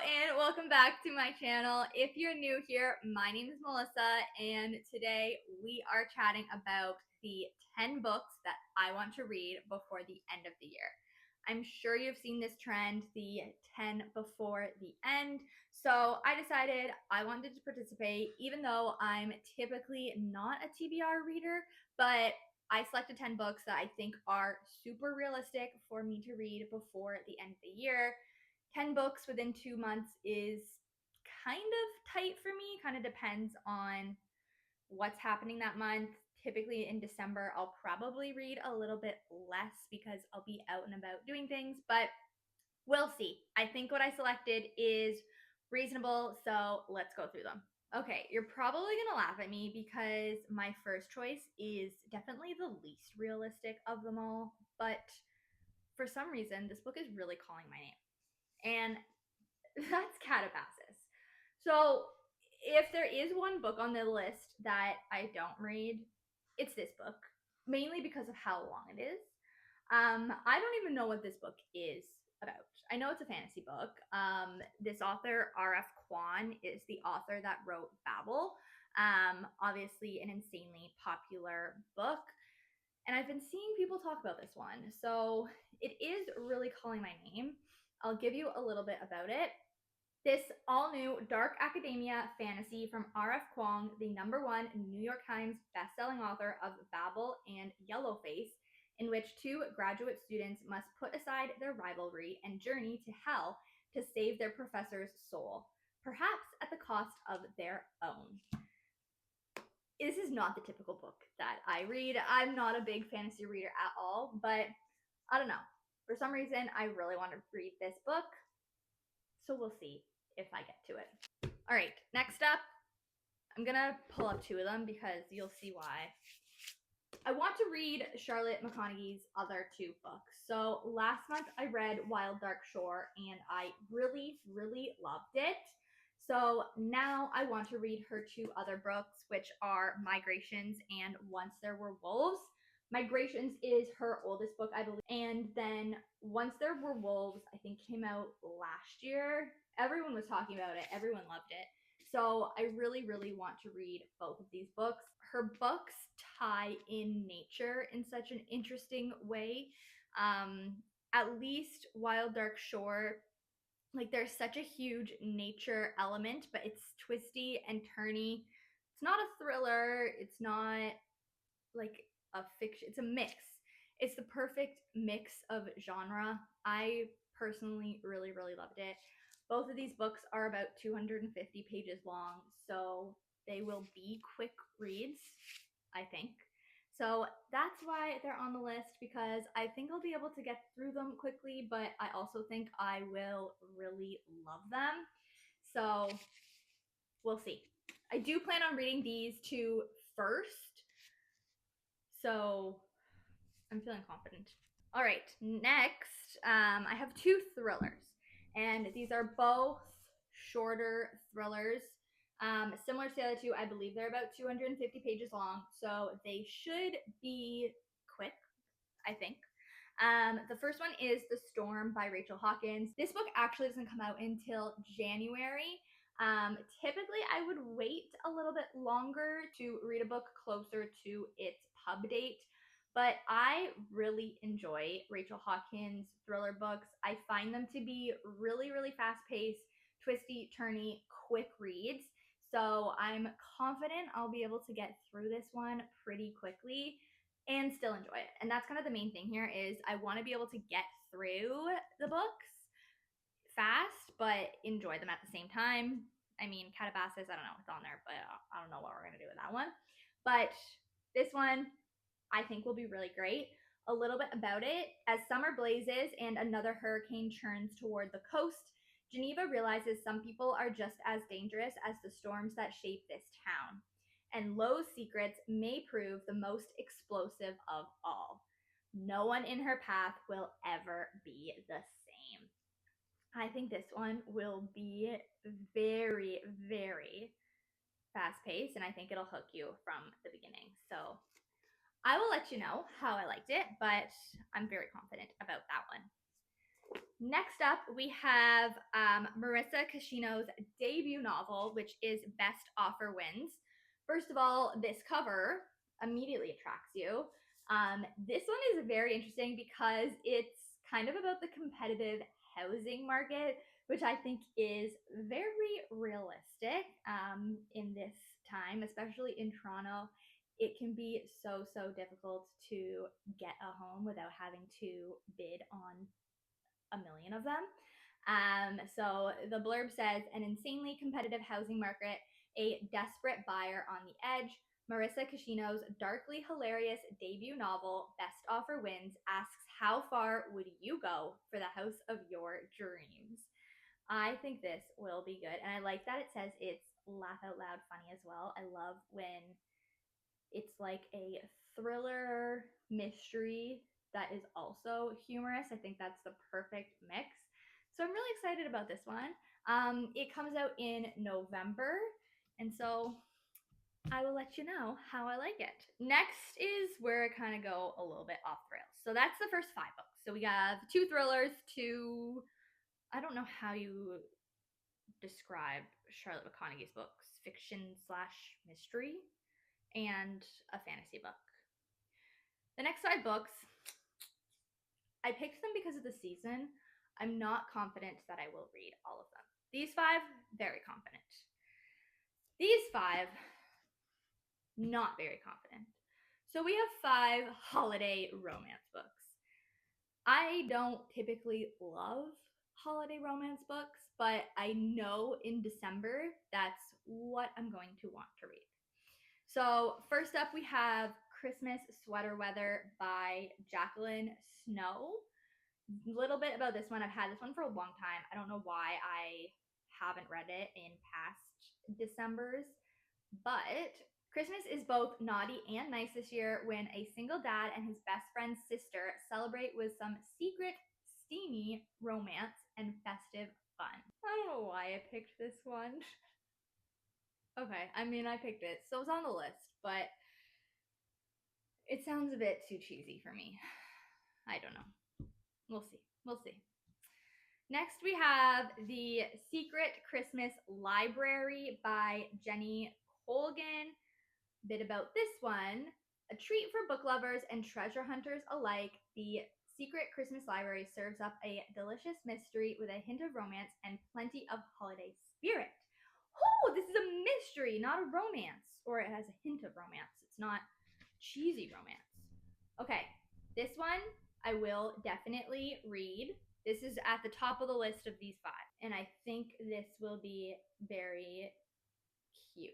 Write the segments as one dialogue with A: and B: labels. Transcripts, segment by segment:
A: and welcome back to my channel. If you're new here, my name is Melissa, and today we are chatting about the 10 books that I want to read before the end of the year. I'm sure you've seen this trend, the 10 before the end. So I decided I wanted to participate, even though I'm typically not a TBR reader, but I selected 10 books that I think are super realistic for me to read before the end of the year. 10 books within 2 months is kind of tight for me, kind of depends on what's happening that month. Typically in December, I'll probably read a little bit less because I'll be out and about doing things, but we'll see. I think what I selected is reasonable, so let's go through them. Okay, you're probably gonna laugh at me because my first choice is definitely the least realistic of them all, but for some reason, this book is really calling my name. And that's Catabasis. So if there is one book on the list that I don't read, it's this book, mainly because of how long it is. I don't even know what this book is about. I know it's a fantasy book. This author, R.F. Kuang, is the author that wrote Babel. Obviously, an insanely popular book. And I've been seeing people talk about this one. So it is really calling my name. I'll give you a little bit about it. This all-new dark academia fantasy from R.F. Kuang, the #1 New York Times bestselling author of Babel and Yellowface, in which two graduate students must put aside their rivalry and journey to hell to save their professor's soul, perhaps at the cost of their own. This is not the typical book that I read. I'm not a big fantasy reader at all, but I don't know. For some reason, I really want to read this book, so we'll see if I get to it. All right, next up, I'm gonna pull up two of them because you'll see why. I want to read Charlotte McConaghy's other two books. So last month I read Wild Dark Shore and I really, really loved it. So now I want to read her two other books, which are Migrations and Once There Were Wolves. Migrations is her oldest book, I believe. And then Once There Were Wolves, I think came out last year. Everyone was talking about it. Everyone loved it. So I really, really want to read both of these books. Her books tie in nature in such an interesting way. At least Wild Dark Shore, like there's such a huge nature element, but it's twisty and turny. It's not a thriller. It's not like a fiction. It's a mix. It's the perfect mix of genre. I personally really, really loved it. Both of these books are about 250 pages long, so they will be quick reads, I think. So that's why they're on the list, because I think I'll be able to get through them quickly, but I also think I will really love them. So we'll see. I do plan on reading these two first, so I'm feeling confident. All right, next, I have two thrillers, and these are both shorter thrillers. Similar to the other two, I believe they're about 250 pages long, so they should be quick, I think. The first one is The Storm by Rachel Hawkins. This book actually doesn't come out until January. Typically, I would wait a little bit longer to read a book closer to its pub date, but I really enjoy Rachel Hawkins' thriller books. I find them to be really, really fast-paced, twisty, turny, quick reads. So I'm confident I'll be able to get through this one pretty quickly and still enjoy it. And that's kind of the main thing here is I want to be able to get through the books fast, but enjoy them at the same time. I mean, Catabasis, I don't know what's on there, but I don't know what we're going to do with that one. But this one, I think will be really great. A little bit about it. As summer blazes and another hurricane churns toward the coast, Geneva realizes some people are just as dangerous as the storms that shape this town. And Lo's secrets may prove the most explosive of all. No one in her path will ever be the same. I think this one will be very, very fast paced, and I think it'll hook you from the beginning. So I will let you know how I liked it, but I'm very confident about that one. Next up, we have Marissa Cashino's debut novel, which is Best Offer Wins. First of all, this cover immediately attracts you. This one is very interesting because it's kind of about the competitive housing market, which I think is very realistic in this time, especially in Toronto. It can be so, so difficult to get a home without having to bid on a million of them. So the blurb says an insanely competitive housing market, a desperate buyer on the edge. Marissa Cashino's darkly hilarious debut novel, Best Offer Wins, asks how far would you go for the house of your dreams? I think this will be good. And I like that it says it's laugh out loud funny as well. I love when it's like a thriller mystery that is also humorous. I think that's the perfect mix. So I'm really excited about this one. It comes out in November, and so I will let you know how I like it. Next is where I kind of go a little bit off the rails. So that's the first 5 books. So we have 2 thrillers, 2, I don't know how you describe Charlotte McConaughey's books, fiction slash mystery, and a fantasy book. The next 5 books, I picked them because of the season. I'm not confident that I will read all of them. These 5, very confident. These 5, not very confident. So we have 5 holiday romance books. I don't typically love holiday romance books, but I know in December that's what I'm going to want to read. So, first up, we have Christmas Sweater Weather by Jacqueline Snow. Little bit about this one. I've had this one for a long time. I don't know why I haven't read it in past Decembers, but Christmas is both naughty and nice this year when a single dad and his best friend's sister celebrate with some secret, steamy romance and festive fun. I don't know why I picked this one. Okay, I mean, I picked it, so it's on the list, but it sounds a bit too cheesy for me. I don't know. We'll see. We'll see. Next, we have The Secret Christmas Library by Jenny Colgan. Bit about this one. A treat for book lovers and treasure hunters alike, The Secret Christmas Library serves up a delicious mystery with a hint of romance and plenty of holiday spirit. Oh, this is a mystery, not a romance. Or it has a hint of romance. It's not cheesy romance. Okay, this one I will definitely read. This is at the top of the list of these 5, and I think this will be very cute.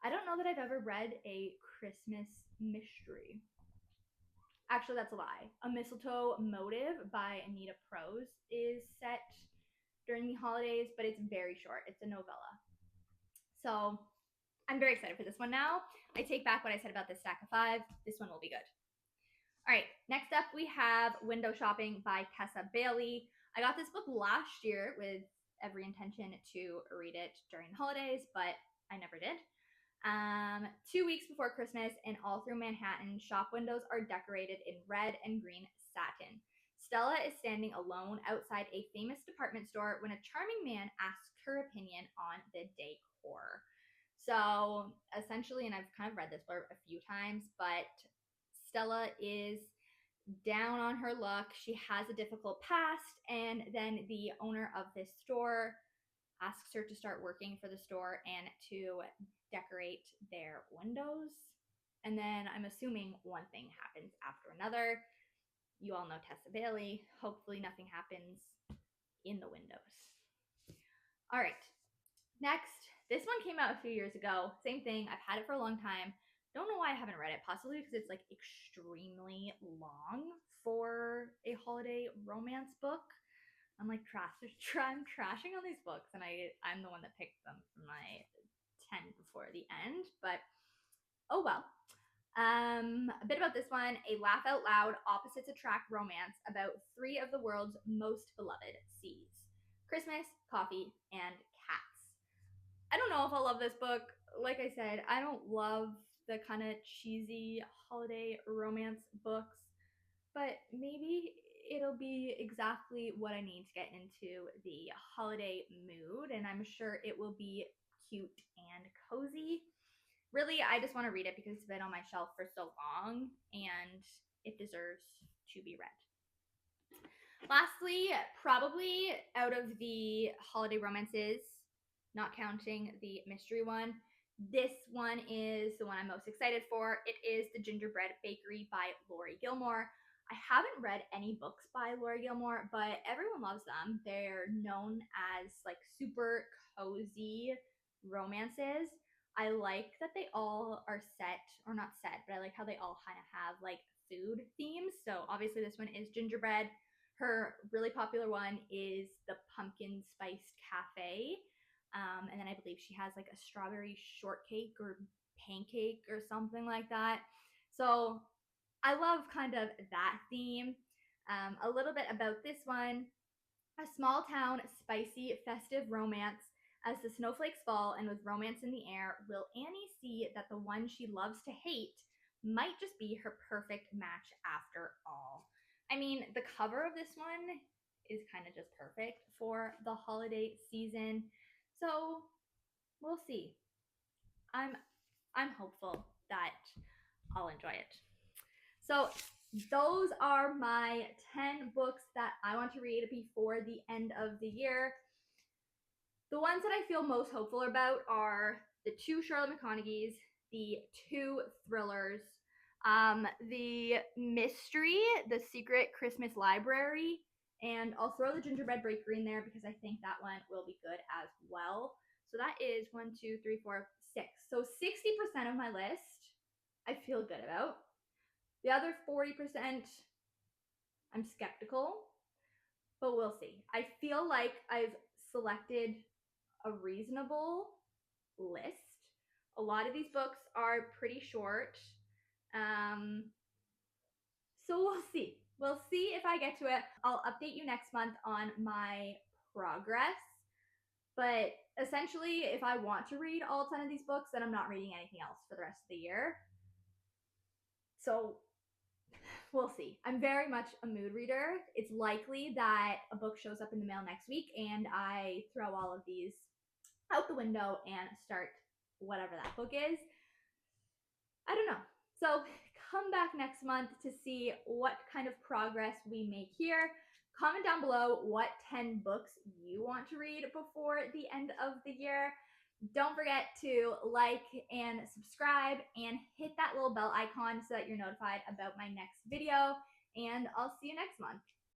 A: I don't know that I've ever read a Christmas mystery. Actually, that's a lie. A Mistletoe Motive by Anita Prose is set during the holidays, but it's very short. It's a novella. So I'm very excited for this one now. I take back what I said about this stack of 5. This one will be good. All right, next up we have Window Shopping by Tessa Bailey. I got this book last year with every intention to read it during the holidays, but I never did. 2 weeks before Christmas, and all through Manhattan, shop windows are decorated in red and green satin. Stella is standing alone outside a famous department store when a charming man asks her opinion on the decor. So essentially, and I've kind of read this blurb a few times, but Stella is down on her luck. She has a difficult past, and then the owner of this store asks her to start working for the store and to decorate their windows. And then I'm assuming one thing happens after another. You all know Tessa Bailey. Hopefully, nothing happens in the windows. All right. Next, this one came out a few years ago. Same thing. I've had it for a long time. Don't know why I haven't read it. Possibly because it's like extremely long for a holiday romance book. I'm like I'm trashing on these books, and I'm the one that picked them for my 10 before the end. But oh well. A bit about this one: a laugh out loud, opposites attract romance about 3 of the world's most beloved seas: Christmas, coffee, and cats. I don't know if I'll love this book. Like I said, I don't love the kind of cheesy holiday romance books, but maybe it'll be exactly what I need to get into the holiday mood, and I'm sure it will be cute and cozy. Really, I just want to read it because it's been on my shelf for so long and it deserves to be read. Lastly, probably out of the holiday romances, not counting the mystery one, this one is the one I'm most excited for. It is The Gingerbread Bakery by Lori Gilmore. I haven't read any books by Lori Gilmore, but everyone loves them. They're known as like super cozy romances. I like that they all are set, or not set, but I like how they all kind of have like food themes. So obviously this one is gingerbread. Her really popular one is the pumpkin spiced cafe. And then I believe she has like a strawberry shortcake or pancake or something like that. So I love kind of that theme. A little bit about this one: a small town, spicy, festive romance. As the snowflakes fall and with romance in the air, will Annie see that the one she loves to hate might just be her perfect match after all? I mean, the cover of this one is kind of just perfect for the holiday season. So we'll see. I'm I'm hopeful that I'll enjoy it. So those are my 10 books that I want to read before the end of the year. The ones that I feel most hopeful about are the 2 Charlotte McConaugheys, the 2 thrillers, the mystery, The Secret Christmas Library, and I'll throw the Gingerbread Bakery in there because I think that one will be good as well. So that is 1, 2, 3, 4, 6. So 60% of my list I feel good about. The other 40% I'm skeptical, but we'll see. I feel like I've selected a reasonable list. A lot of these books are pretty short. Um, so we'll see. We'll see if I get to it. I'll update you next month on my progress. But essentially, if I want to read all 10 of these books, then I'm not reading anything else for the rest of the year. So we'll see. I'm very much a mood reader. It's likely that a book shows up in the mail next week and I throw all of these out the window and start whatever that book is. I don't know. So come back next month to see what kind of progress we make here. Comment down below what 10 books you want to read before the end of the year. Don't forget to like and subscribe and hit that little bell icon so that you're notified about my next video. And I'll see you next month.